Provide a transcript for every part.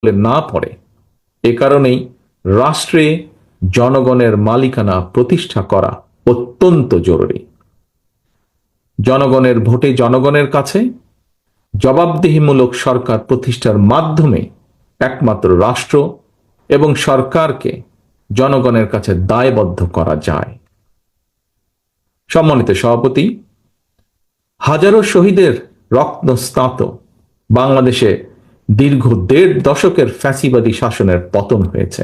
না পড়ে। এ কারণেই রাষ্ট্রে জনগণের মালিকানা প্রতিষ্ঠা করা অত্যন্ত জরুরি। জনগণের ভোটে জনগণের কাছে জবাবদিহিমূলক সরকার প্রতিষ্ঠার মাধ্যমে একমাত্র রাষ্ট্র এবং সরকারকে জনগণের কাছে দায়বদ্ধ করা যায়। সম্মানিত সভাপতি, হাজারো শহীদের রক্তস্নাত বাংলাদেশে দীর্ঘ ১.৫ দশকের ফ্যাসিবাদী শাসনের পতন হয়েছে।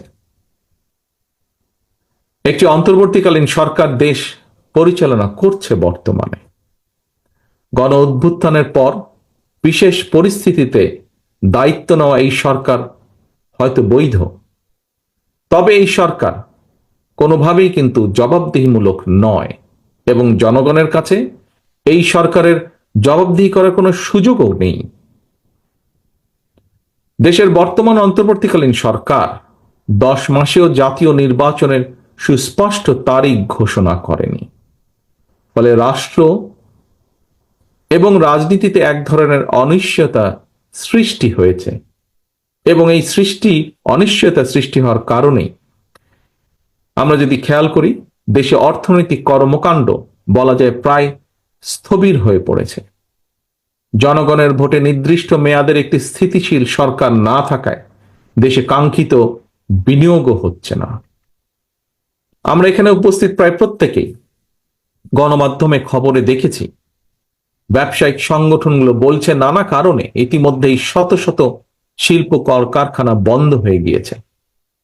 একটি অন্তর্বর্তীকালীন সরকার দেশ পরিচালনা করছে। বর্তমানে গণ অভ্যুত্থানের পর বিশেষ পরিস্থিতিতে দায়িত্ব নেওয়া এই সরকার হয়তো বৈধ, তবে এই সরকার কোনোভাবেই কিন্তু জবাবদিহিমূলক নয় এবং জনগণের কাছে এই সরকারের জবাবদিহি করার কোনো সুযোগও নেই। দেশের বর্তমান অন্তর্বর্তীকালীন সরকার 10 মাসেও জাতীয় নির্বাচনের সুস্পষ্ট তারিখ ঘোষণা করেনি। ফলে রাষ্ট্র এবং রাজনীতিতে এক ধরনের অনিশ্চয়তা সৃষ্টি হয়েছে এবং এই অনিশ্চয়তা সৃষ্টি হওয়ার কারণে আমরা যদি খেয়াল করি, দেশে অর্থনৈতিক কর্মকাণ্ড বলা যায় প্রায় স্থবির হয়ে পড়েছে। জনগণের ভোটে নির্দিষ্ট মেয়াদের একটি স্থিতিশীল সরকার না থাকায় দেশে কাঙ্ক্ষিত বিনিয়োগও হচ্ছে না। আমরা এখানে উপস্থিত প্রায় প্রত্যেকেই গণমাধ্যমে খবরে দেখেছি, ব্যবসায়িক সংগঠনগুলো বলছে নানা কারণে ইতিমধ্যেই শত শত শিল্প কলকারখানা বন্ধ হয়ে গিয়েছে।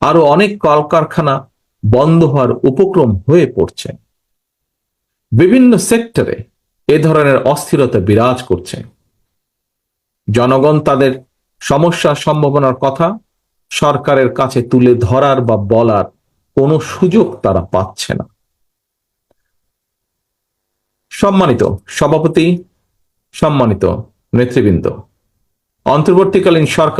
আরো অনেক কলকারখানা বন্ধ হওয়ার উপক্রম হয়ে পড়ছে। বিভিন্ন সেক্টরে এ ধরনের অস্থিরতা বিরাজ করছে। জনগণ তাদের সমস্যার সম্ভাবনার কথা সরকারের কাছে তুলে ধরার বা বলার কোনো সুযোগ তারা পাচ্ছে না। সম্মানিত সভাপতি, সম্মানিত নেতৃবৃন্দ, অন্তর্বর্তীকালীন সরকার